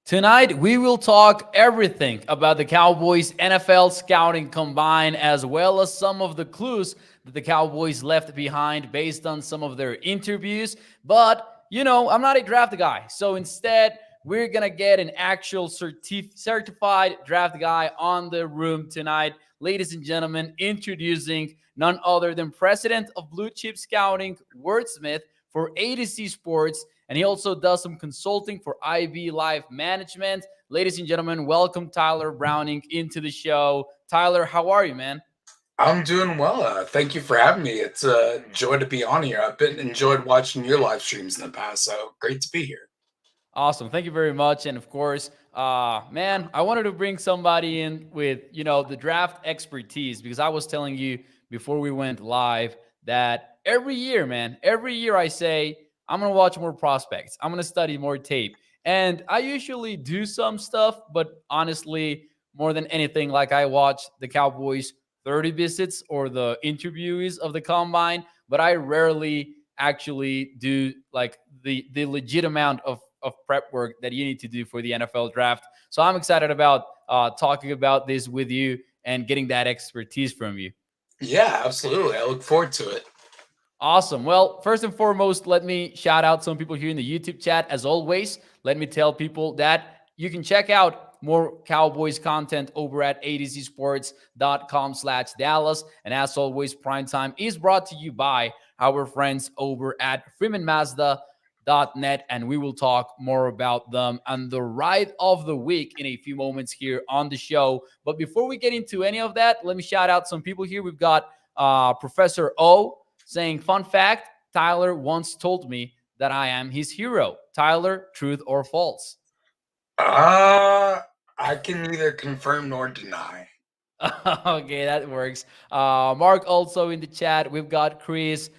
Tonight, we will talk everything about the Cowboys NFL Scouting Combine, as well as some of the clues that the Cowboys left behind based on some of their interviews. But, I'm not a draft guy. So instead, we're going to get an actual certified draft guy on the room tonight. Ladies and gentlemen, introducing none other than President of Blue Chip Scouting, Wordsmith for ADC Sports, and he also does some consulting for IB Life Management. Ladies and gentlemen, welcome Tyler Browning into the show. Tyler, how are you, man? I'm doing well. Thank you for having me. It's a joy to be on here. I've been enjoyed watching your live streams in the past, so great to be here. Awesome. Thank you very much. And of course, man, I wanted to bring somebody in with, the draft expertise because I was telling you before we went live that every year, man, every year I say, I'm going to watch more prospects. I'm going to study more tape. And I usually do some stuff, but honestly, more than anything, like I watch the Cowboys 30 visits or the interviews of the combine, but I rarely actually do like the legit amount of prep work that you need to do for the NFL draft. So I'm excited about talking about this with you and getting that expertise from you. Yeah, absolutely. I look forward to it. Awesome. Well, first and foremost, let me shout out some people here in the YouTube chat. As always, let me tell people that you can check out more Cowboys content over at adcsports.com/Dallas. And as always, Primetime is brought to you by our friends over at FreemanMazda.net, and we will talk more about them and the ride of the week in a few moments here on the show. But before we get into any of that, let me shout out some people here. We've got Professor O saying, fun fact, Tyler once told me that I am his hero. Tyler, truth or false? Uh, I can neither confirm nor deny. Okay, that works. Mark also in the chat. We've got Chris.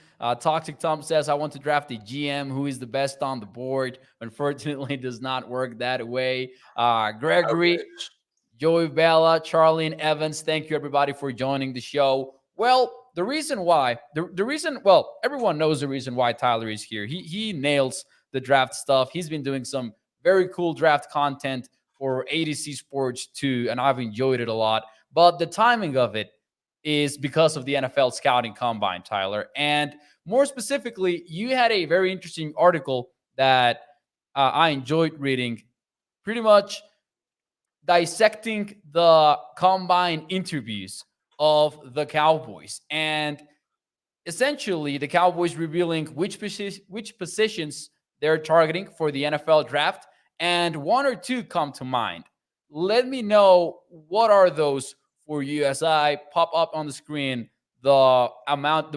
Toxic Tom says, I want to draft a GM who is the best on the board. Unfortunately, it does not work that way. I Gregory, wish. Joey Bella, Charlene Evans, thank you everybody for joining the show. Well, the reason why, the reason, well, everyone knows the reason why Tyler is here. He nails the draft stuff. He's been doing some very cool draft content for ADC Sports too, and I've enjoyed it a lot. But the timing of it is because of the NFL Scouting Combine, Tyler. And more specifically, you had a very interesting article that I enjoyed reading, pretty much dissecting the combine interviews of the Cowboys. And essentially, the Cowboys revealing which positions they're targeting for the NFL draft. And one or two come to mind. Let me know what are those for you as I pop up on the screen the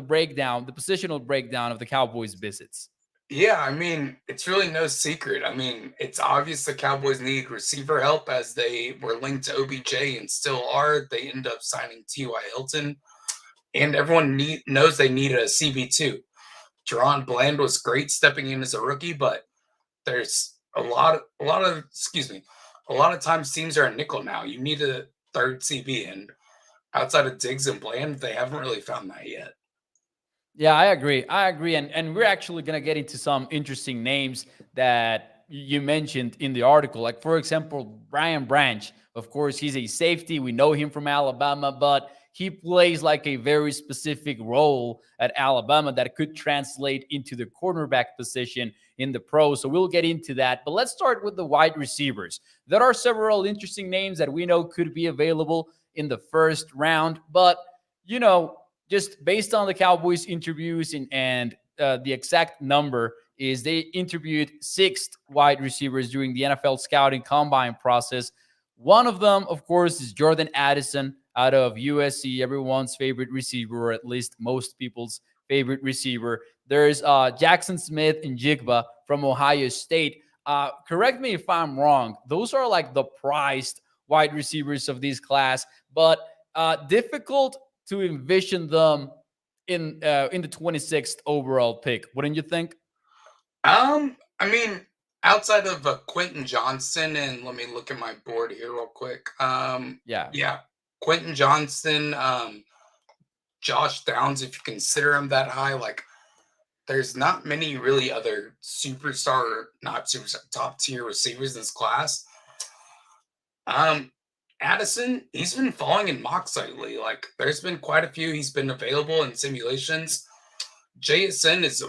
breakdown, the positional breakdown of the Cowboys visits. Yeah, I mean, it's really no secret. I mean, it's obvious the Cowboys need receiver help as they were linked to OBJ and still are. They end up signing T.Y. Hilton, and everyone knows they need a CB2. Jerron Bland was great stepping in as a rookie, but there's a lot of times teams are a nickel now. You need a third CB, and outside of Diggs and Bland, they haven't really found that yet. Yeah, I agree. I agree. And we're actually going to get into some interesting names that you mentioned in the article. Like, for example, Brian Branch. Of course, he's a safety. We know him from Alabama, but he plays like a very specific role at Alabama that could translate into the cornerback position in the pros. So we'll get into that. But let's start with the wide receivers. There are several interesting names that we know could be available in the first round, but you know, just based on the Cowboys interviews and the exact number is they interviewed six wide receivers during the NFL scouting combine process. One of them, of course, is Jordan Addison out of USC, everyone's favorite receiver, or at least most people's favorite receiver. There's Jackson Smith and Jigba from Ohio State. Correct me if I'm wrong. Those are like the prized wide receivers of this class, but difficult to envision them in the 26th overall pick, wouldn't you think? I mean, outside of Quentin Johnston, and let me look at my board here real quick. Yeah. Yeah, Quentin Johnston, Josh Downs, if you consider him that high, like there's not many really other superstar, not superstar, top tier receivers in this class. Um, Addison, he's been falling in mocks lately. Like, there's been quite a few. He's been available in simulations. JSN is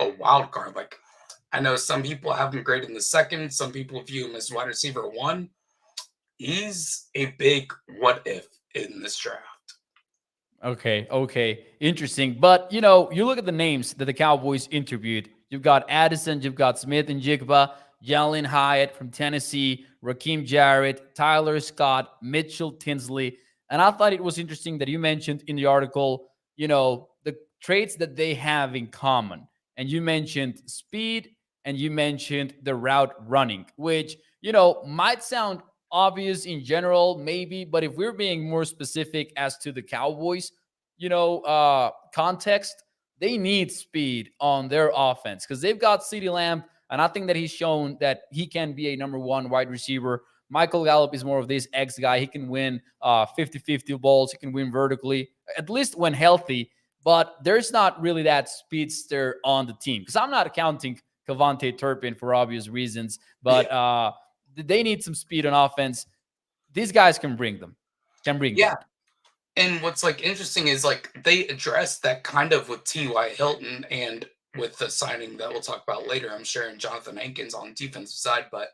a wild card. Like, I know some people have him graded in the second. Some people view him as wide receiver one. He's a big what if in this draft. Okay, okay, interesting. But you look at the names that the Cowboys interviewed. You've got Addison, you've got Smith and Jigba, Jalen Hyatt from Tennessee, Raheem Jarrett, Tyler Scott, Mitchell Tinsley, and I thought it was interesting that you mentioned in the article, the traits that they have in common, and you mentioned speed and you mentioned the route running, which might sound obvious in general, maybe, but if we're being more specific as to the Cowboys, context, they need speed on their offense because they've got CeeDee Lamb, and I think that he's shown that he can be a number one wide receiver. Michael Gallup is more of this X guy. He can win 50-50 balls. He can win vertically, at least when healthy. But there's not really that speedster on the team because I'm not counting Cavante Turpin for obvious reasons. But Yeah. they need some speed on offense. These guys can bring them. Can bring Yeah. that. And what's like interesting is like they addressed that kind of with T.Y. Hilton and with the signing that we'll talk about later, I'm sure, and Jonathan Hankins on the defensive side. But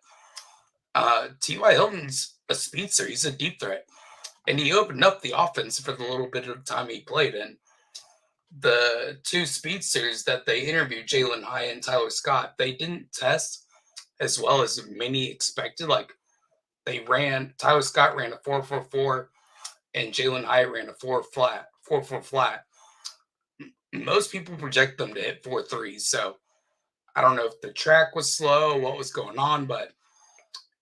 T.Y. Hilton's a speedster. He's a deep threat. And he opened up the offense for the little bit of time he played in. The two speedsters that they interviewed, Jalen Hyatt and Tyler Scott, they didn't test as well as many expected. Like Tyler Scott ran a 4.44 and Jalen Hyatt ran a 4.4 flat. Most people project them to hit 4.3. So I don't know if the track was slow, what was going on, but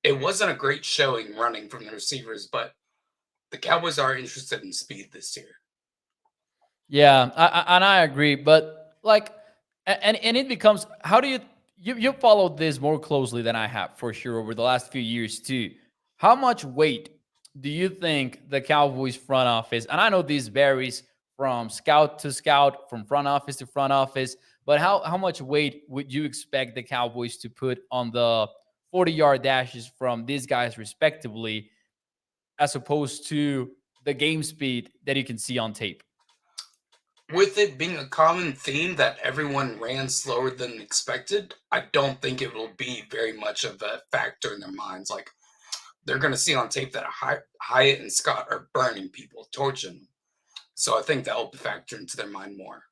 it wasn't a great showing running from the receivers. But the Cowboys are interested in speed this year. Yeah, and I agree. But like, and it becomes how do you followed this more closely than I have for sure over the last few years too. How much weight do you think the Cowboys front office? And I know this varies from scout to scout, from front office to front office. But how much weight would you expect the Cowboys to put on the 40-yard dashes from these guys respectively, as opposed to the game speed that you can see on tape? With it being a common theme that everyone ran slower than expected, I don't think it will be very much of a factor in their minds. Like they're going to see on tape that Hyatt and Scott are burning people, torching them. So I think that will factor into their mind more.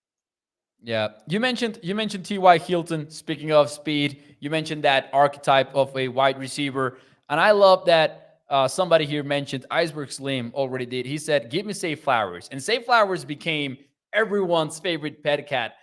Yeah, you mentioned T.Y. Hilton. Speaking of speed, you mentioned that archetype of a wide receiver, and I love that somebody here mentioned Iceberg Slim already did. He said, "Give me Safe Flowers," and Safe Flowers became everyone's favorite pet cat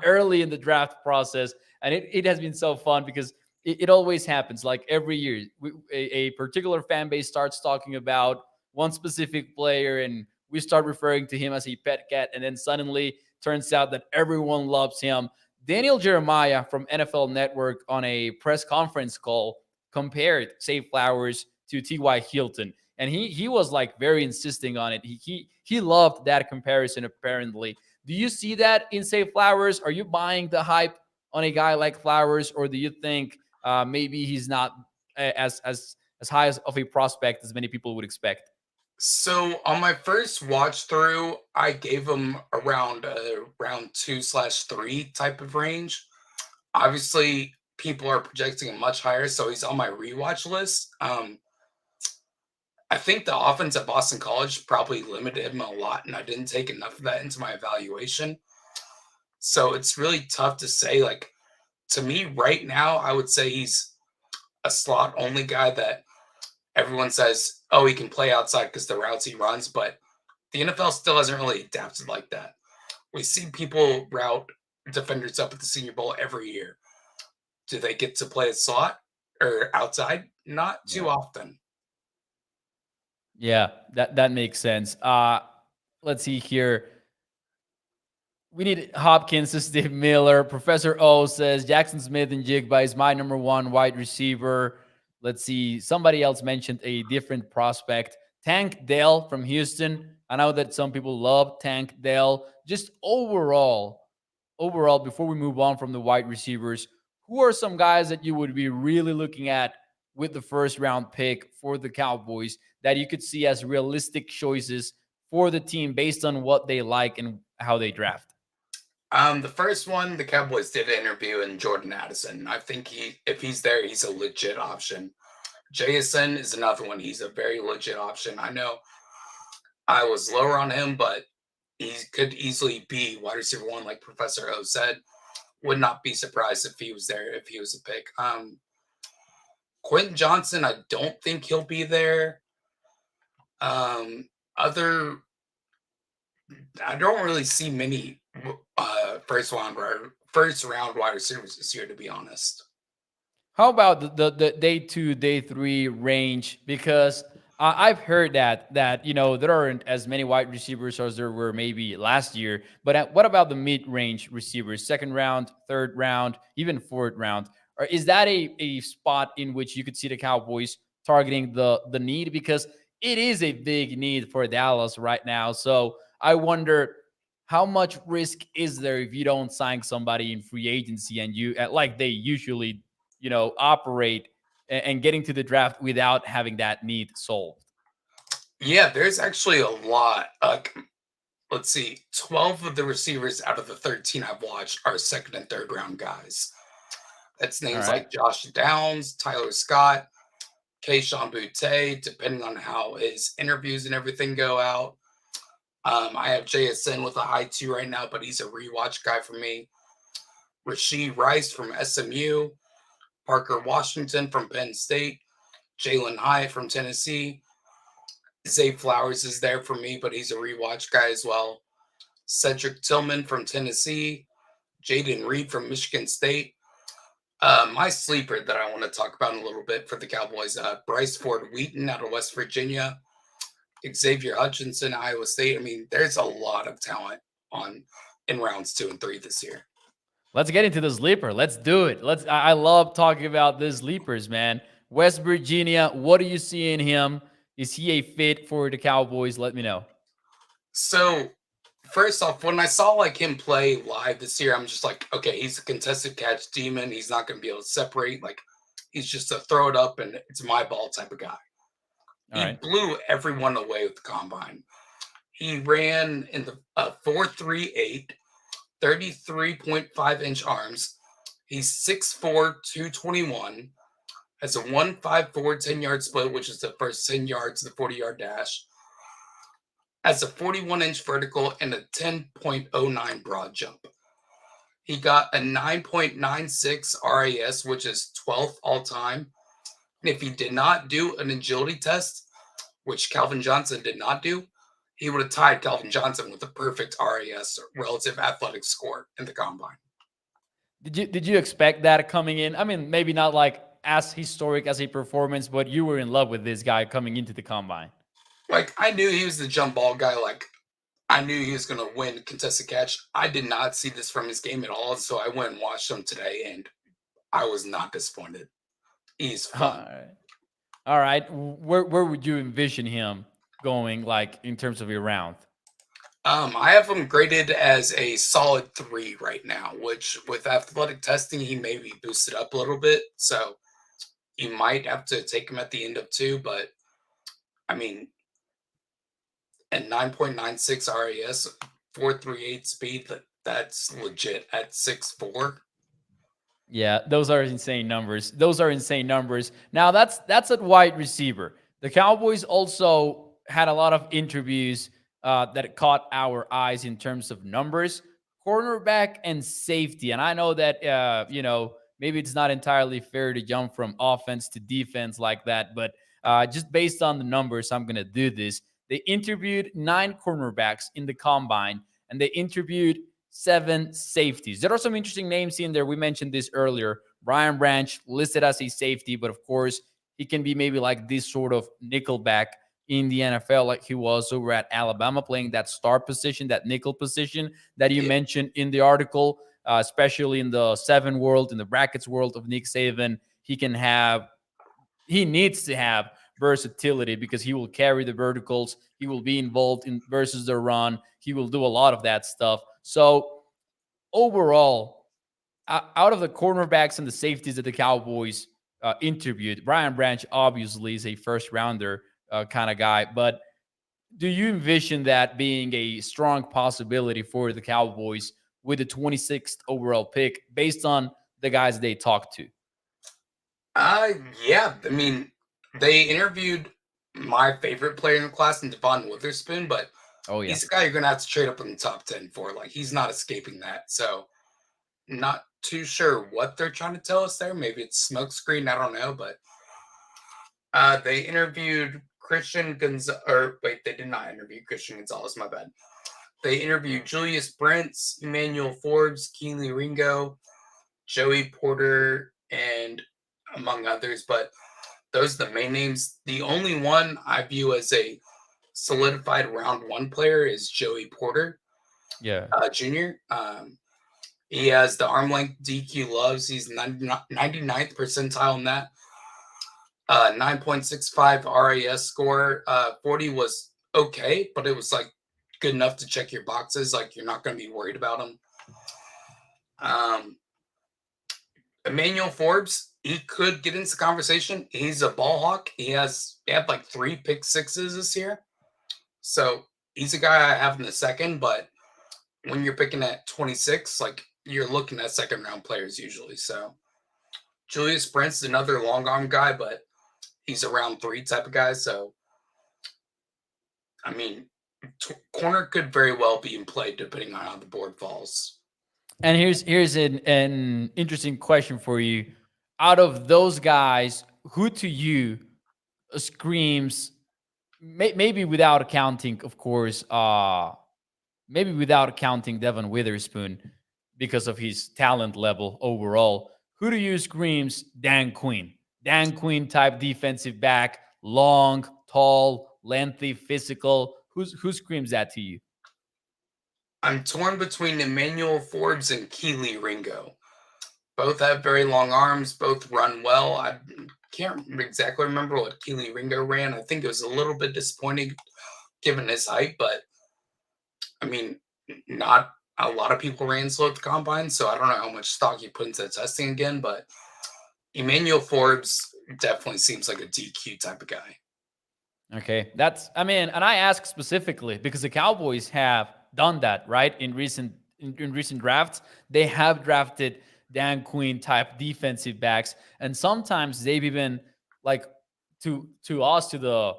early in the draft process, and it has been so fun because it always happens. Like every year, a particular fan base starts talking about one specific player, and we start referring to him as a pet cat, and then suddenly turns out that everyone loves him. Daniel Jeremiah from NFL Network on a press conference call compared Safe Flowers to T.Y. Hilton. And he was like very insisting on it. He loved that comparison apparently. Do you see that in Safe Flowers? Are you buying the hype on a guy like Flowers, or do you think maybe he's not as high as of a prospect as many people would expect? So on my first watch through, I gave him around round 2/3 type of range. Obviously, people are projecting him much higher, so he's on my rewatch list. I think the offense at Boston College probably limited him a lot, and I didn't take enough of that into my evaluation. So it's really tough to say. Like to me, right now, I would say he's a slot only guy that everyone says, oh, he can play outside because the routes he runs, but the NFL still hasn't really adapted like that. We see people route defenders up at the Senior Bowl every year. Do they get to play a slot or outside? Not too Yeah. often. Yeah, that makes sense. Let's see here. We need Hopkins to Steve Miller. Professor O says Jackson Smith and Jigba is my number one wide receiver. Let's see. Somebody else mentioned a different prospect. Tank Dell from Houston. I know that some people love Tank Dell. Just overall, before we move on from the wide receivers, who are some guys that you would be really looking at with the first round pick for the Cowboys that you could see as realistic choices for the team based on what they like and how they draft? The first one, the Cowboys did interview in Jordan Addison. I think if he's there, he's a legit option. JSN is another one. He's a very legit option. I know I was lower on him, but he could easily be wide receiver one, like Professor O said. Would not be surprised if he was there, if he was a pick. Quentin Johnson, I don't think he'll be there. Other, I don't really see many first round wide receivers this year, to be honest. How about the day two, day three range? Because I've heard that there aren't as many wide receivers as there were maybe last year. But what about the mid range receivers? Second round, third round, even fourth round. Or is that a spot in which you could see the Cowboys targeting the need? Because it is a big need for Dallas right now. So I wonder how much risk is there if you don't sign somebody in free agency and you like they usually operate and getting to the draft without having that need solved? Yeah, there's actually a lot. Let's see, 12 of the receivers out of the 13 I've watched are second and third round guys. That's All names right. like Josh Downs, Tyler Scott, Keyshawn Boutte, depending on how his interviews and everything go out. I have JSN with a high two right now, but he's a rewatch guy for me. Rasheed Rice from SMU, Parker Washington from Penn State, Jalen Hyatt from Tennessee. Zay Flowers is there for me, but he's a rewatch guy as well. Cedric Tillman from Tennessee, Jaden Reed from Michigan State. My sleeper that I want to talk about in a little bit for the Cowboys, Bryce Ford Wheaton out of West Virginia, Xavier Hutchinson, Iowa State. I mean, there's a lot of talent on in rounds 2 and 3 this year. Let's get into the sleeper. Let's do it. I love talking about the sleepers, man. West Virginia, what do you see in him? Is he a fit for the Cowboys? Let me know. So, first off, when I saw like him play live this year, I'm just like, okay, he's a contested catch demon. He's not going to be able to separate. Like, he's just a throw it up and it's my ball type of guy. All He right. blew everyone away with the combine. He ran in the 4.38, 33.5-inch arms. He's 6'4", 221. Has a 1.54 10-yard split, which is the first 10 yards of the 40-yard dash. Has a 41-inch vertical and a 10.09 broad jump. He got a 9.96 RAS, which is 12th all-time. And if he did not do an agility test, which Calvin Johnson did not do, he would have tied Calvin Johnson with a perfect RAS, relative athletic score, in the combine. Did you expect that coming in? I mean, maybe not like as historic as a performance, but you were in love with this guy coming into the combine. Like, I knew he was the jump ball guy. Like, I knew he was going to win contested catch. I did not see this from his game at all, so I went and watched him today, and I was not disappointed. He's All fun. right. All right. Where would you envision him going, like in terms of your round? I have him graded as a solid 3 right now, which with athletic testing, he may be boosted up a little bit. So you might have to take him at the end of 2, but I mean, and 9.96 RAS, 4.38 speed, that's legit at 6'4". Yeah, those are insane numbers. Those are insane numbers. Now that's a wide receiver. The Cowboys also had a lot of interviews that caught our eyes in terms of numbers, cornerback and safety. And I know that maybe it's not entirely fair to jump from offense to defense like that, but just based on the numbers, I'm gonna do this. They interviewed 9 cornerbacks in the combine, and they interviewed 7 safeties. There are some interesting names in there. We mentioned this earlier. Brian Branch listed as a safety, but of course, he can be maybe like this sort of nickelback in the NFL, like he was over at Alabama, playing that star position, that nickel position that you Yeah, mentioned in the article, especially in the 7 world, in the brackets world of Nick Saban. He needs to have versatility because he will carry the verticals. He will be involved in versus the run. He will do a lot of that stuff. So overall, out of the cornerbacks and the safeties that the Cowboys interviewed. Brian Branch obviously is a first rounder kind of guy, but do you envision that being a strong possibility for the Cowboys with the 26th overall pick based on the guys they talked to? Uh, yeah. I mean, they interviewed my favorite player in the class, and Devon Witherspoon, but Oh yeah. he's a guy you're gonna have to trade up in the top 10 for. Like, he's not escaping that. So, not too sure what they're trying to tell us there. Maybe it's smokescreen. I don't know, but they interviewed Christian Gonzalez. Or wait, they did not interview Christian Gonzalez. My bad. They interviewed Julius Brents, Emmanuel Forbes, Keely Ringo, Joey Porter, and among others. But those are the main names. The only one I view as a solidified round one player is Joey Porter, Yeah. Jr. He has the arm length DQ loves. He's 99th percentile in that. 9.65 RAS score. 40 was okay, but it was like good enough to check your boxes. Like, you're not going to be worried about him. Emmanuel Forbes, he could get into conversation. He's a ball hawk. He had like 3 pick sixes this year. So he's a guy I have in the second, but when you're picking at 26, like, you're looking at second round players usually. So Julius Brent's another long arm guy, but he's a round 3 type of guy. So, I mean, corner could very well be in play depending on how the board falls. And here's an interesting question for you. Out of those guys, who to you screams, maybe without accounting, of course, maybe without counting Devon Witherspoon because of his talent level overall, who do you screams Dan Quinn? Dan Quinn type defensive back, long, tall, lengthy, physical. Who screams that to you? I'm torn between Emmanuel Forbes and Keely Ringo. Both have very long arms, both run well. I can't exactly remember what Keely Ringo ran. I think it was a little bit disappointing given his height, but I mean, not a lot of people ran slow at the combine, so I don't know how much stock you put into testing again, but Emmanuel Forbes definitely seems like a DQ type of guy. Okay, I mean, and I ask specifically because the Cowboys have done that, right? In recent drafts, they have drafted Dan Quinn type defensive backs, and sometimes they've even like to us to the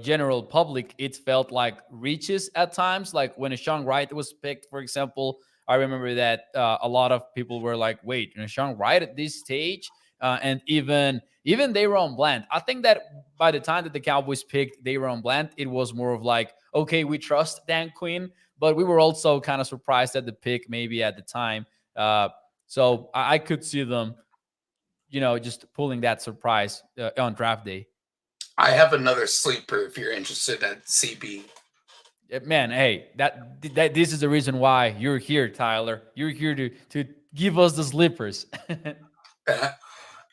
general public, it felt like reaches at times. Like when Sean Wright was picked, for example, I remember that a lot of people were like, "Wait, Sean Wright at this stage?" And even Dayron Bland. I think that by the time that the Cowboys picked Dayron Bland, it was more of like, okay, we trust Dan Quinn, but we were also kind of surprised at the pick maybe at the time. So I could see them, just pulling that surprise on draft day. I have another sleeper if you're interested at CB. Man, hey, that this is the reason why you're here, Tyler. You're here to give us the slippers.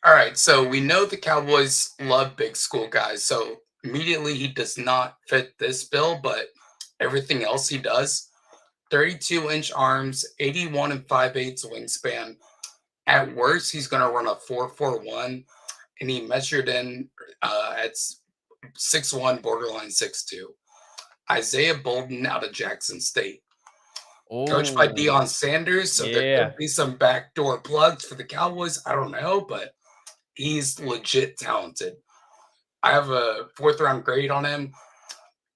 All right, so we know the Cowboys love big school guys, so immediately he does not fit this bill, but everything else he does. 32-inch arms, 81 and 5/8 wingspan. At worst, he's going to run a 4.41, and he measured in at 6'1", borderline 6'2". Isaiah Bolden out of Jackson State. Coached by Oh, Deion Sanders, so there yeah. could be some backdoor plugs for the Cowboys. I don't know, but he's legit talented. I have a 4th-round grade on him.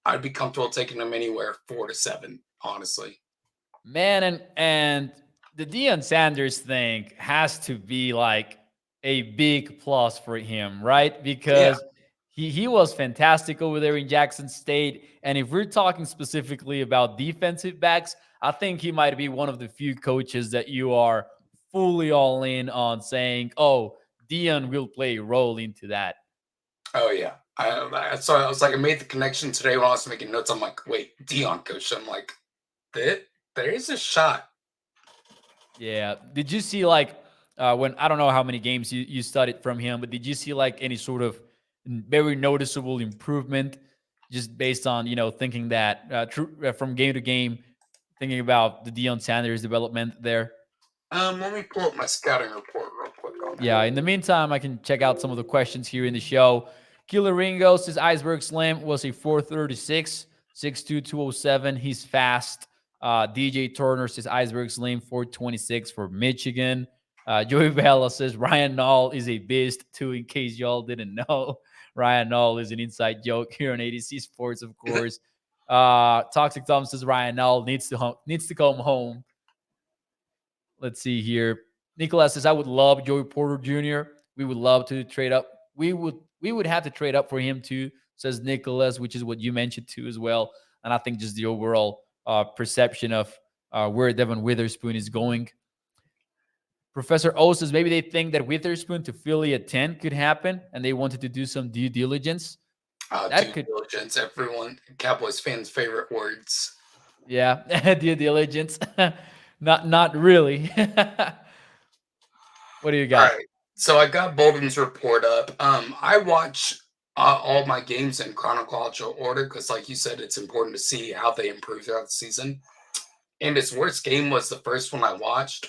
I'd be comfortable taking him anywhere 4 to 7, honestly. Man, and the Deion Sanders thing has to be like a big plus for him, right? Yeah. Because he was fantastic over there in Jackson State. And if we're talking specifically about defensive backs, I think he might be one of the few coaches that you are fully all in on saying, oh, Deion will play a role into that. Oh, yeah. So I was like, I made the connection today when I was making notes. I'm like, wait, Deion coach. I'm like, there is a shot. Yeah. Did you see like when I don't know how many games you studied from him, but did you see like any sort of very noticeable improvement just based on thinking that from game to game, thinking about the Deion Sanders development there? Let me pull up my scouting report real quick Yeah, in the meantime, I can check out some of the questions here in the show. Killer Ringo says Iceberg Slim was a 436, 6'2", 207. He's fast. DJ Turner says Iceberg Slim, 426 for Michigan. Joey Bella says Ryan Nall is a beast, too, in case y'all didn't know. Ryan Nall is an inside joke here on ADC Sports, of course. Toxic Tom says Ryan Nall needs to come home. Let's see here. Nicholas says, I would love Joey Porter Jr. We would love to trade up. We would have to trade up for him too, says Nicholas, which is what you mentioned too as well. And I think just the overall perception of where Devon Witherspoon is going. Professor O says maybe they think that Witherspoon to Philly at 10 could happen and they wanted to do some due diligence. Due diligence, everyone, Cowboys fans' favorite words. Yeah, due diligence. Not really. What do you got? All right. So I got Bolden's report up. I watch all my games in chronological order because, like you said, it's important to see how they improve throughout the season. And his worst game was the first one I watched,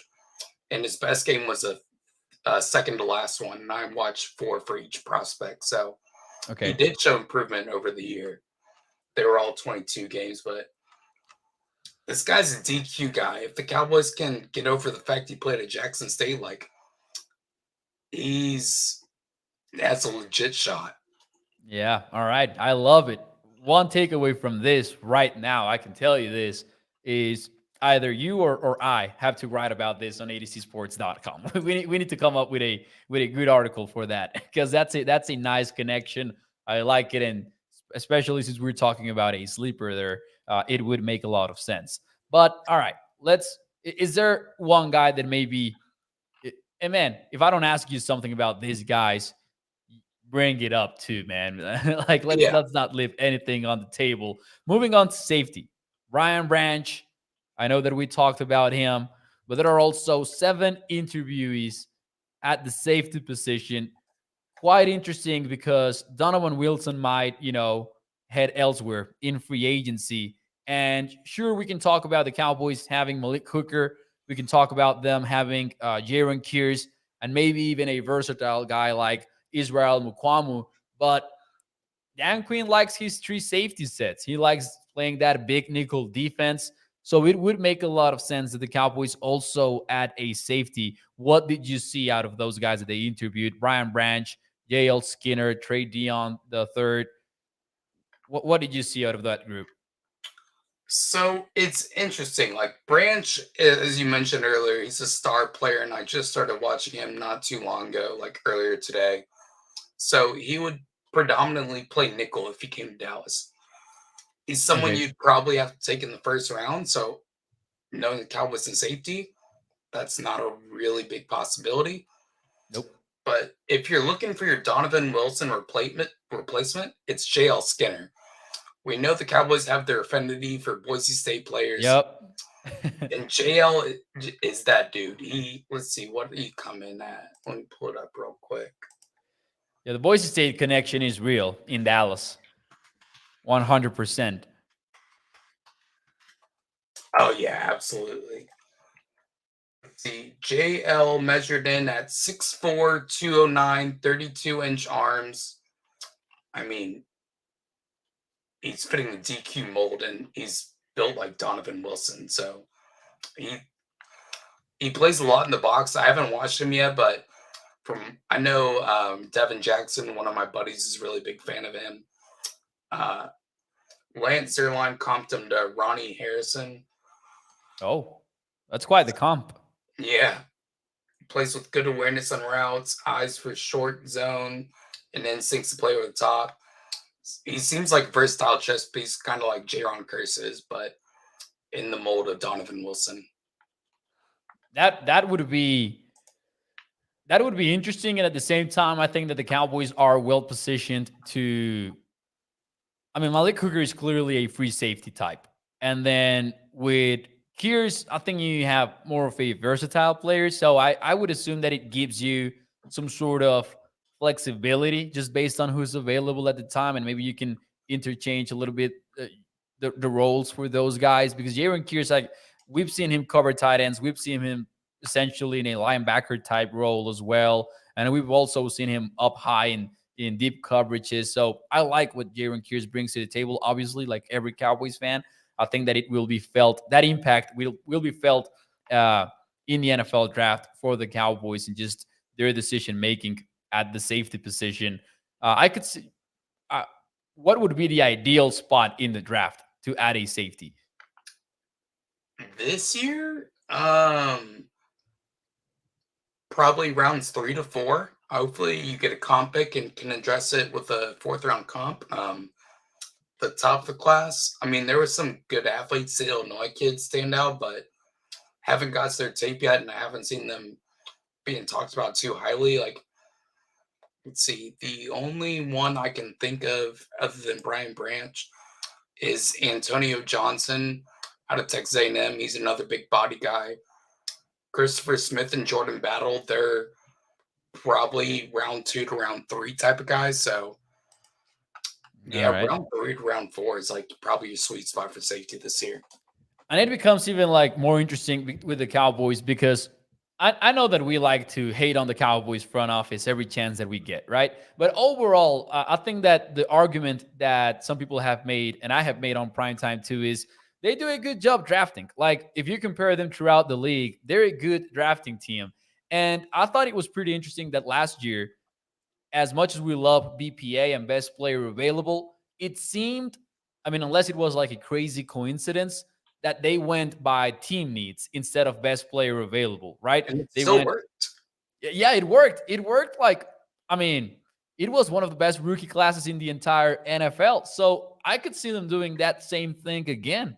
and his best game was a second to last one. And I watched 4 for each prospect. So he did show improvement over the year. They were all 22 games, but this guy's a DQ guy. If the Cowboys can get over the fact he played at Jackson State, like, that's a legit shot. Yeah. All right. I love it. One takeaway from this right now, I can tell you this, is either you or I have to write about this on adcsports.com. we need to come up with a good article for that because that's a nice connection. I like it, and especially since we're talking about a sleeper there, it would make a lot of sense. But all right, is there one guy that maybe, and man, if I don't ask you something about these guys, bring it up too, man. Like let's not leave anything on the table. Moving on to safety, Ryan Branch. I know that we talked about him, but there are also 7 interviewees at the safety position. Quite interesting because Donovan Wilson might, head elsewhere in free agency. And sure, we can talk about the Cowboys having Malik Hooker. We can talk about them having Jaron Kears and maybe even a versatile guy like Israel Mukwamu. But Dan Quinn likes his 3 safety sets. He likes playing that big nickel defense. So it would make a lot of sense that the Cowboys also add a safety. What did you see out of those guys that they interviewed? Brian Branch, J.L. Skinner, Trey Dion the third. What did you see out of that group? So it's interesting. Like Branch, as you mentioned earlier, he's a star player, and I just started watching him not too long ago, like earlier today. So he would predominantly play nickel if he came to Dallas. He's someone you'd probably have to take in the first round. So knowing the Cowboys in safety, that's not a really big possibility. Nope. But if you're looking for your Donovan Wilson replacement, it's J.L. Skinner. We know the Cowboys have their affinity for Boise State players. Yep. And JL is that dude. Let's see, what did he come in at? Let me pull it up real quick. Yeah, the Boise State connection is real in Dallas. 100%. Oh, yeah, absolutely. Let's see, JL measured in at 6'4", 209, 32-inch arms. I mean, he's fitting the DQ mold, and he's built like Donovan Wilson. So he plays a lot in the box. I haven't watched him yet, but I know Devin Jackson, one of my buddies, is a really big fan of him. Lance Zierlein comped him to Ronnie Harrison. Oh, that's quite the comp. Yeah. Plays with good awareness on routes, eyes for short zone, and instincts to play over the top. He seems like a versatile chess piece, kind of like Jaron Kearse is, but in the mold of Donovan Wilson. That would be interesting, and at the same time, I think that the Cowboys are well positioned to. I mean, Malik Hooker is clearly a free safety type, and then with Kears, I think you have more of a versatile player. So I would assume that it gives you some sort of flexibility just based on who's available at the time, and maybe you can interchange a little bit the roles for those guys because Jaron Kears, like we've seen him cover tight ends, we've seen him essentially in a linebacker type role as well. And we've also seen him up high in deep coverages. So I like what Jaron Kears brings to the table. Obviously, like every Cowboys fan, I think that it will be felt, that impact will be felt uh, in the NFL draft for the Cowboys and just their decision making at the safety position. I could see uh, what would be the ideal spot in the draft to add a safety. This year, probably rounds 3 to 4. Hopefully, you get a comp pick and can address it with a fourth round comp. The top of the class. I mean, there was some good athletes, the Illinois kids stand out, but haven't got their tape yet, and I haven't seen them being talked about too highly. Like, let's see, the only one I can think of other than Brian Branch is Antonio Johnson out of Texas A&M. He's another big body guy. Christopher Smith and Jordan Battle, they're probably round 2 to round 3 type of guys. So, All yeah, right. round 3 to round 4 is like probably your sweet spot for safety this year. And it becomes even like more interesting with the Cowboys because I know that we like to hate on the Cowboys front office every chance that we get, right? But overall, I think that the argument that some people have made, and I have made on primetime too, is they do a good job drafting. Like if you compare them throughout the league, they're a good drafting team. And I thought it was pretty interesting that last year, as much as we love BPA and best player available, it seemed, I mean, unless it was like a crazy coincidence, that they went by team needs instead of best player available, right? And it They still went, worked. yeah, it worked. It worked like, I mean, it was one of the best rookie classes in the entire NFL. So I could see them doing that same thing again.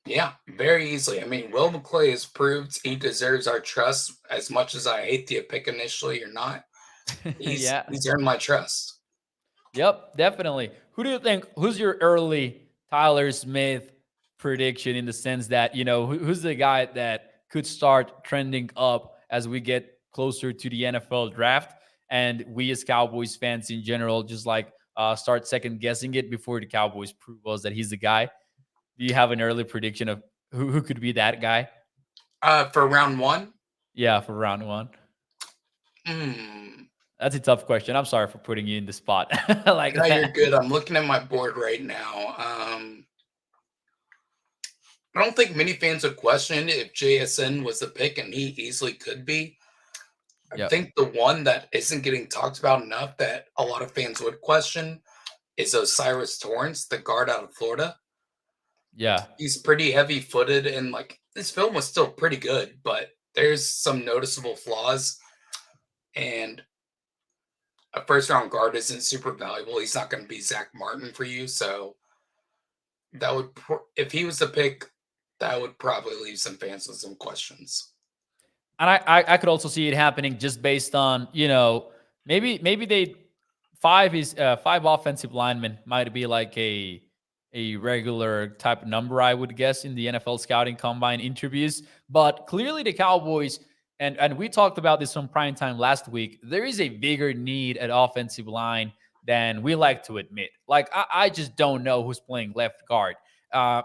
Yeah, very easily. I mean, Will McClay has proved he deserves our trust as much as I hate the pick initially or not. He's Yeah. he's earned my trust. Yep, definitely. Who do you think? Who's your early Tyler Smith prediction in the sense that who's the guy that could start trending up as we get closer to the NFL draft, and we as Cowboys fans in general just like start second guessing it before the Cowboys prove us that he's the guy. Do you have an early prediction of who could be that guy? For round 1, Yeah, for round one. hmm, That's a tough question. I'm sorry for putting you in the spot like no, you're that. good. I'm looking at my board right now. I don't think many fans would question if JSN was the pick, and he easily could be. I Yep. think the one that isn't getting talked about enough that a lot of fans would question is Osiris Torrance, the guard out of Florida. Yeah. He's pretty heavy footed, and like this film was still pretty good, but there's some noticeable flaws. And a first round guard isn't super valuable. He's not going to be Zach Martin for you. So that would, if he was the pick, that would probably leave some fans with some questions. And I could also see it happening just based on maybe they five offensive linemen might be like a regular type number, I would guess, in the NFL scouting combine interviews. But clearly the Cowboys, and we talked about this on prime time last week, there is a bigger need at offensive line than we like to admit. Like I just don't know who's playing left guard. Uh,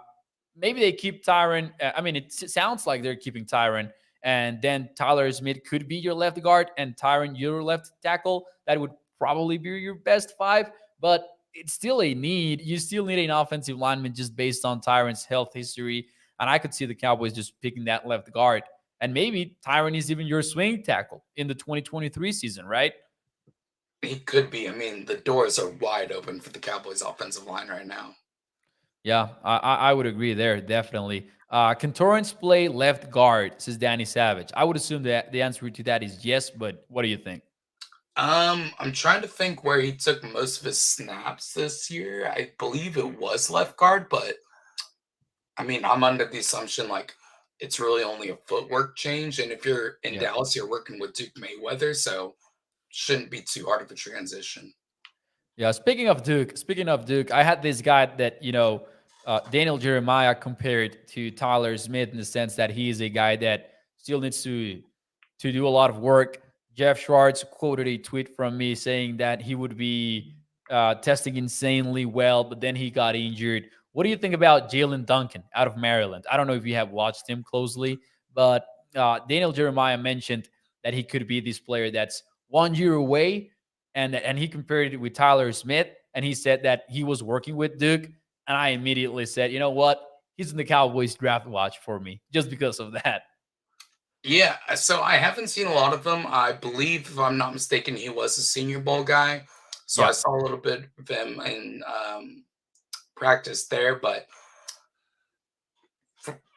Maybe they keep Tyron. I mean, it sounds like they're keeping Tyron, and then Tyler Smith could be your left guard, and Tyron your left tackle. That would probably be your best five, but it's still a need. You still need an offensive lineman just based on Tyron's health history, and I could see the Cowboys just picking that left guard, and maybe Tyron is even your swing tackle in the 2023 season, right? He could be. I mean, the doors are wide open for the Cowboys offensive line right now. Yeah, I would agree there, definitely. Can Torrance play left guard, says Danny Savage? I would assume that the answer to that is yes, but what do you think? I'm trying to think where he took most of his snaps this year. I believe it was left guard, but I mean, I'm under the assumption like it's really only a footwork change. And if you're in Yeah. Dallas, you're working with Duke Mayweather, so shouldn't be too hard of a transition. Yeah, speaking of Duke, I had this guy that Daniel Jeremiah compared to Tyler Smith in the sense that he is a guy that still needs to do a lot of work. Jeff Schwartz quoted a tweet from me saying that he would be testing insanely well, but then he got injured. What do you think about Jalen Duncan out of Maryland? I don't know if you have watched him closely, but Daniel Jeremiah mentioned that he could be this player that's 1 year away, and he compared it with Tyler Smith, and he said that he was working with Duke, and I immediately said, you know what, he's in the Cowboys draft watch for me just because of that. Yeah, so I haven't seen a lot of them. I believe, if I'm not mistaken, he was a Senior Bowl guy. So I Yep. saw a little bit of him in practice there. But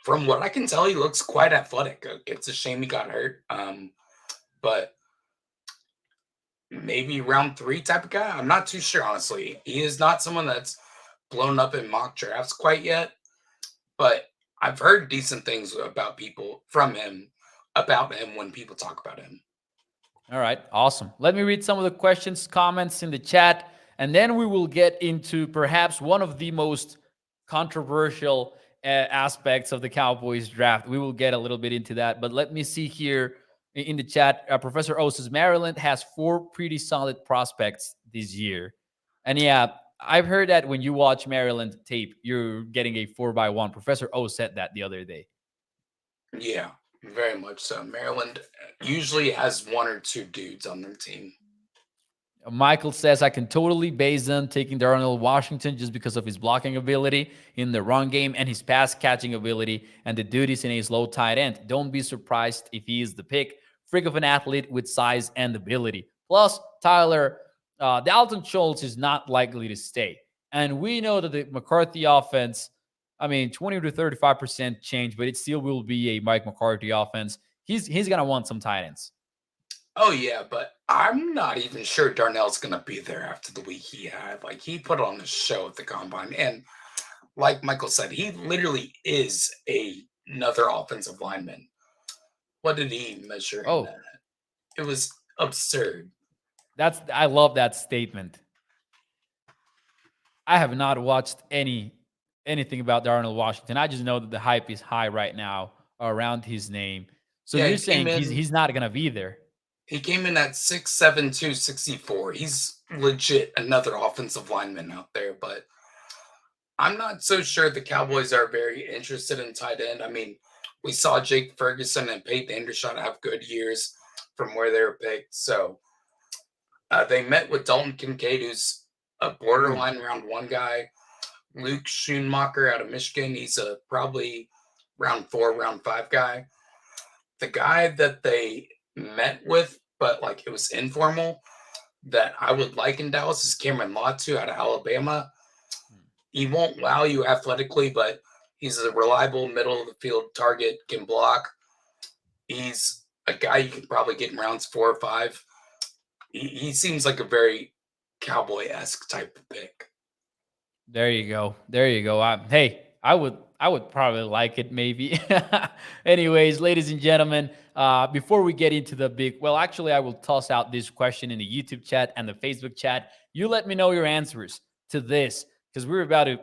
from what I can tell, he looks quite athletic. It's a shame he got hurt. But maybe round three type of guy. I'm not too sure, honestly. He is not someone that's blown up in mock drafts quite yet. But I've heard decent things about him when people talk about him. All right, awesome. Let me read some of the questions, comments in the chat, and then we will get into perhaps one of the most controversial aspects of the Cowboys draft. We will get a little bit into that, but let me see here in the chat. Professor O says Maryland has four pretty solid prospects this year. And yeah, I've heard that when you watch Maryland tape, you're getting a 4x1. Professor O said that the other day. Yeah, very much so. Maryland usually has one or two dudes on their team. Michael says, I can totally base on taking Darnell Washington just because of his blocking ability in the run game and his pass catching ability and the duties in a slow tight end. Don't be surprised if he is the pick. Freak of an athlete with size and ability. Plus, Tyler, Dalton Schultz is not likely to stay. And we know that the McCarthy offense, I mean, 20 to 35% change, but it still will be a Mike McCarthy offense. He's going to want some tight ends. Oh yeah, but I'm not even sure Darnell's gonna be there after the week he had. Like, he put on a show at the combine, and like Michael said, he literally is another offensive lineman. What did he measure in that? It was absurd. I love that statement. I have not watched anything about Darnell Washington. I just know that the hype is high right now around his name. So Yeah, you're saying he's not gonna be there? He came in at 6'7", 264. He's legit another offensive lineman out there, but I'm not so sure the Cowboys are very interested in tight end. I mean, we saw Jake Ferguson and Peyton Anderson have good years from where they were picked. So they met with Dalton Kincaid, who's a borderline round one guy. Luke Schoonmaker out of Michigan. He's a probably round 4, round 5 guy. The guy that they met with, but like it was informal, that I would like in Dallas is Cameron Latu out of Alabama. He won't wow you athletically, but he's a reliable middle of the field target, can block. He's a guy you can probably get in rounds 4 or 5. He seems like a very Cowboy-esque type of pick. There you go. There you go. Hey, I would probably like it maybe. Anyways, ladies and gentlemen, before we get into the big, well, actually, I will toss out this question in the YouTube chat and the Facebook chat. You let me know your answers to this because we're about to,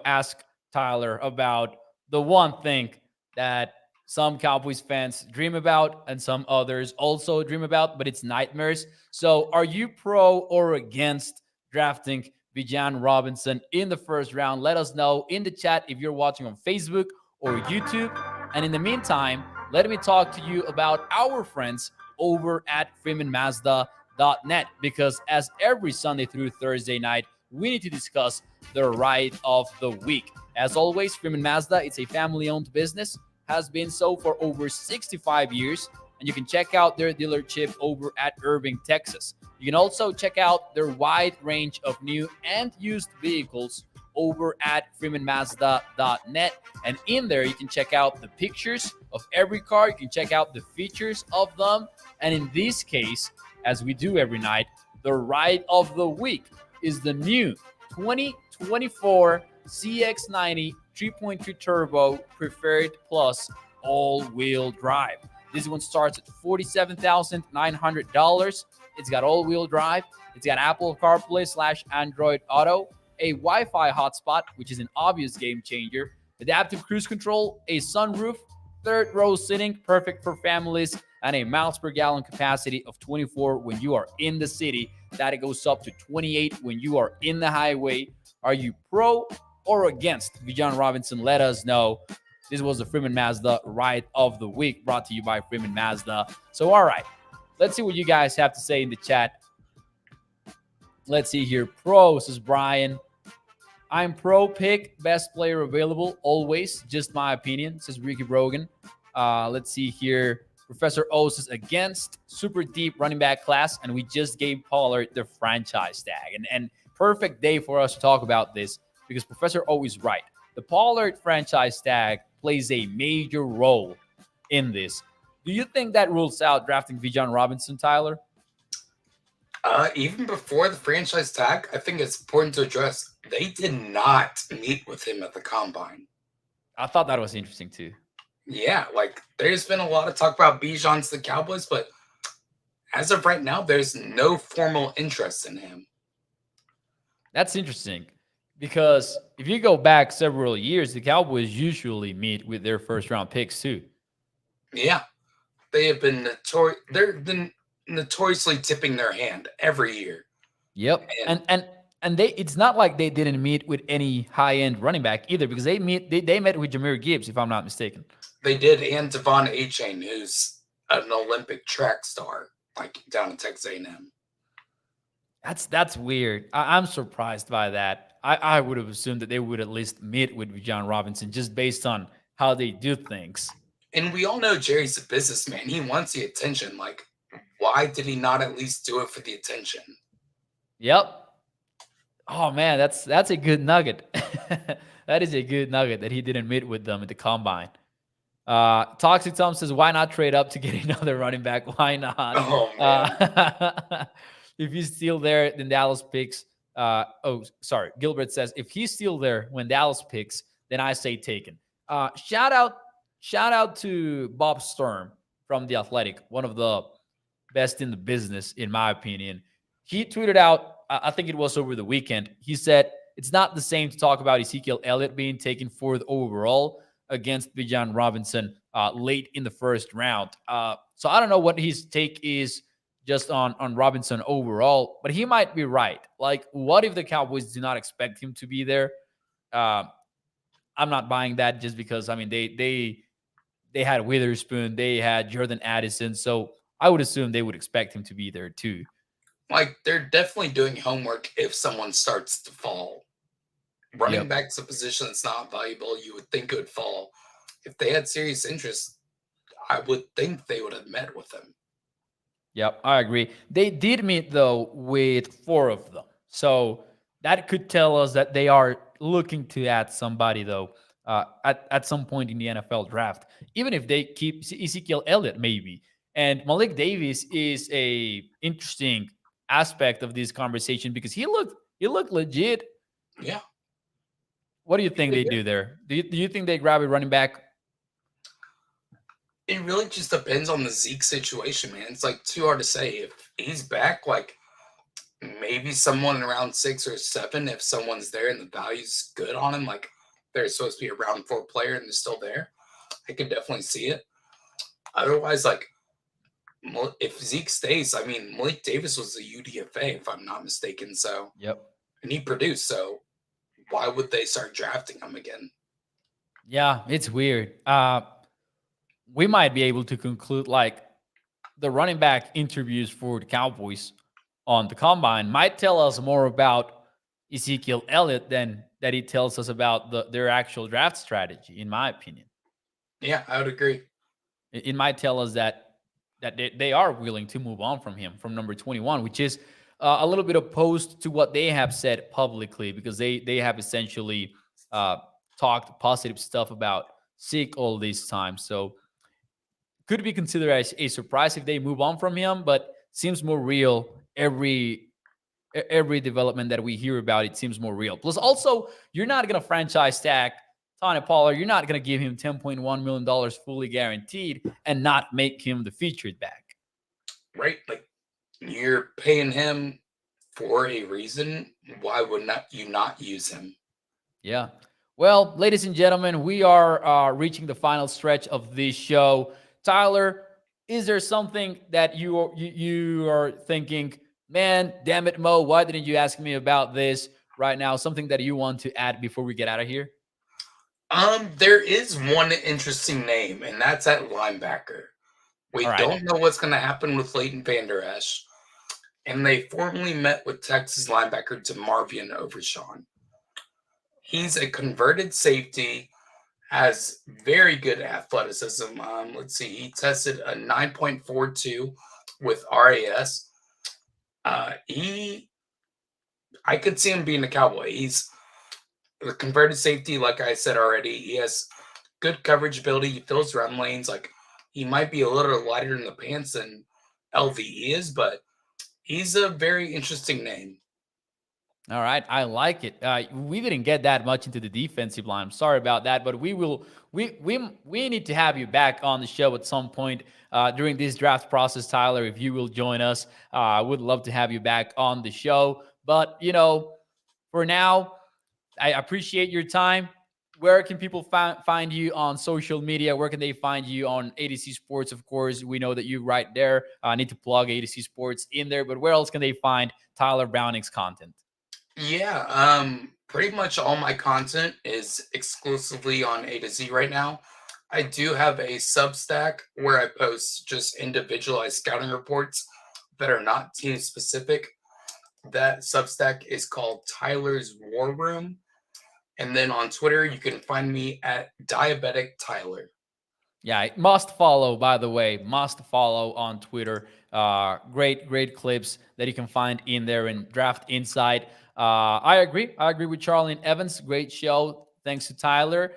ask Tyler about the one thing that some Cowboys fans dream about and some others also dream about, but it's nightmares. So, are you pro or against drafting Bijan Robinson in the first round? Let us know in the chat if you're watching on Facebook or YouTube. And in the meantime, let me talk to you about our friends over at FreemanMazda.net, because as every Sunday through Thursday night, we need to discuss the ride of the week. As always, Freeman Mazda, it's a family-owned business, has been so for over 65 years, and you can check out their dealership over at Irving, Texas. You can also check out their wide range of new and used vehicles over at FreemanMazda.net. And in there, you can check out the pictures of every car. You can check out the features of them. And in this case, as we do every night, the ride of the week is the new 2024 CX-90 3.3 Turbo Preferred Plus all-wheel drive. This one starts at $47,900. It's got all-wheel drive. It's got Apple CarPlay / Android Auto, a Wi-Fi hotspot, which is an obvious game changer, adaptive cruise control, a sunroof, third row seating, perfect for families, and a miles per gallon capacity of 24 when you are in the city. That it goes up to 28 when you are in the highway. Are you pro or against Bijan Robinson? Let us know. This was the Freeman Mazda Ride of the Week, brought to you by Freeman Mazda. So, all right, let's see what you guys have to say in the chat. Let's see here. Pro, says Brian. I'm pro pick, best player available, always. Just my opinion, says Ricky Brogan. Let's see here. Professor O says against super deep running back class, and we just gave Pollard the franchise tag. And perfect day for us to talk about this because Professor O is right. The Pollard franchise tag plays a major role in this. Do you think that rules out drafting Bijan Robinson, Tyler? Even before the franchise tag, I think it's important to address they did not meet with him at the combine. I thought that was interesting too. Yeah, like there's been a lot of talk about Bijan to the Cowboys, but as of right now, there's no formal interest in him. That's interesting because if you go back several years, the Cowboys usually meet with their first round picks too. Yeah, they have been notoriously tipping their hand every year. Yep, and they it's not like they didn't meet with any high end running back either because they met with Jahmyr Gibbs, if I'm not mistaken. They did, and Devon Achane, who's an Olympic track star, like down in Texas A&M. That's weird. I'm surprised by that. I would have assumed that they would at least meet with Bijan Robinson just based on how they do things. And we all know Jerry's a businessman. He wants the attention. Like, why did he not at least do it for the attention? Yep. Oh man, that's a good nugget. That is a good nugget that he didn't meet with them at the combine. Toxic Tom says, why not trade up to get another running back? Why not? Oh man. If he's still there, then Dallas picks. Gilbert says, if he's still there when Dallas picks, then I say taken. Shout out to Bob Sturm from The Athletic, one of the best in the business, in my opinion. He tweeted out, I think it was over the weekend. He said, it's not the same to talk about Ezekiel Elliott being taken fourth overall against Bijan Robinson late in the first round. So I don't know what his take is just on Robinson overall, but he might be right. Like, what if the Cowboys do not expect him to be there? I'm not buying that just because, I mean, they had Witherspoon, they had Jordan Addison, so I would assume they would expect him to be there too. Like, they're definitely doing homework if someone starts to fall. Running back's a position that's not valuable. You would think it would fall. If they had serious interest, I would think they would have met with him. Yep, I agree. They did meet, though, with 4 of them. So that could tell us that they are looking to add somebody, though, at some point in the NFL draft. Even if they keep Ezekiel Elliott, maybe. And Malik Davis is a interesting aspect of this conversation because he looked legit. Yeah. What do you think they do there? Do you think they grab a running back? It really just depends on the Zeke situation, man. It's like too hard to say. If he's back, like maybe someone around 6 or 7, if someone's there and the value's good on him, like they're supposed to be a round 4 player and they're still there, I could definitely see it. Otherwise, like if Zeke stays, I mean, Malik Davis was a UDFA, if I'm not mistaken. So, yep. And he produced. So why would they start drafting him again? Yeah, it's weird. We might be able to conclude like the running back interviews for the Cowboys on the combine might tell us more about Ezekiel Elliott than that it tells us about their actual draft strategy, in my opinion. Yeah, I would agree. It might tell us that they are willing to move on from him from number 21, which is a little bit opposed to what they have said publicly because they have essentially talked positive stuff about Zeke all this time. So could be considered as a surprise if they move on from him, but seems more real every development that we hear about. It seems more real. Plus, also, you're not going to franchise tag Tony Pollard. You're not going to give him $10.1 million fully guaranteed and not make him the featured back. Right. Like, you're paying him for a reason. Why would you not use him? Yeah. Well, ladies and gentlemen, we are reaching the final stretch of this show. Tyler, is there something that you are thinking, man, damn it, Mo, why didn't you ask me about this right now? Something that you want to add before we get out of here? There is one interesting name, and that's at linebacker. We All right. don't know what's going to happen with Leighton Vander Esch, and they formally met with Texas linebacker DeMarvion Overshawn. He's a converted safety, has very good athleticism. Let's see, he tested a 9.42 with RAS. He, I could see him being a Cowboy. He's a converted safety, like I said already. He has good coverage ability. He fills run lanes. Like he might be a little lighter in the pants than LVE is, but he's a very interesting name. All right, I like it. We didn't get that much into the defensive line. I'm sorry about that, but we will. We need to have you back on the show at some point during this draft process, Tyler. If you will join us, I would love to have you back on the show. But for now, I appreciate your time. Where can people find you on social media? Where can they find you on ADC Sports? Of course, we know that you're right there. I need to plug ADC Sports in there, but where else can they find Tyler Browning's content? Yeah, pretty much all my content is exclusively on A to Z right now. I do have a Substack where I post just individualized scouting reports that are not team specific. That Substack is called Tyler's War Room. And then on Twitter, you can find me at Diabetic Tyler. Yeah, must follow, by the way, must follow on Twitter. Great clips that you can find in there in Draft Insight. I agree. I agree with Charlie and Evans. Great show. Thanks to Tyler.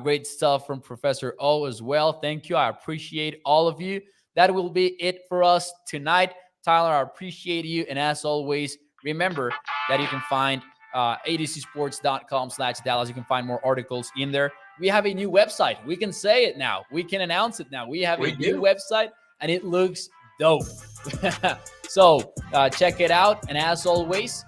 Great stuff from Professor O as well. Thank you. I appreciate all of you. That will be it for us tonight. Tyler, I appreciate you. And as always, remember that you can find adcsports.com/Dallas. You can find more articles in there. We have a new website. We can say it now. We can announce it now. We have a new website, and it looks dope. So check it out. And as always,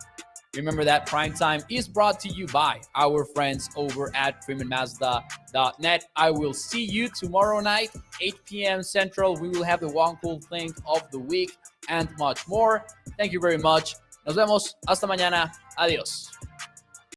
remember that Primetime is brought to you by our friends over at freemanmazda.net. I will see you tomorrow night, 8 p.m. Central. We will have the one cool thing of the week and much more. Thank you very much. Nos vemos. Hasta mañana. Adiós.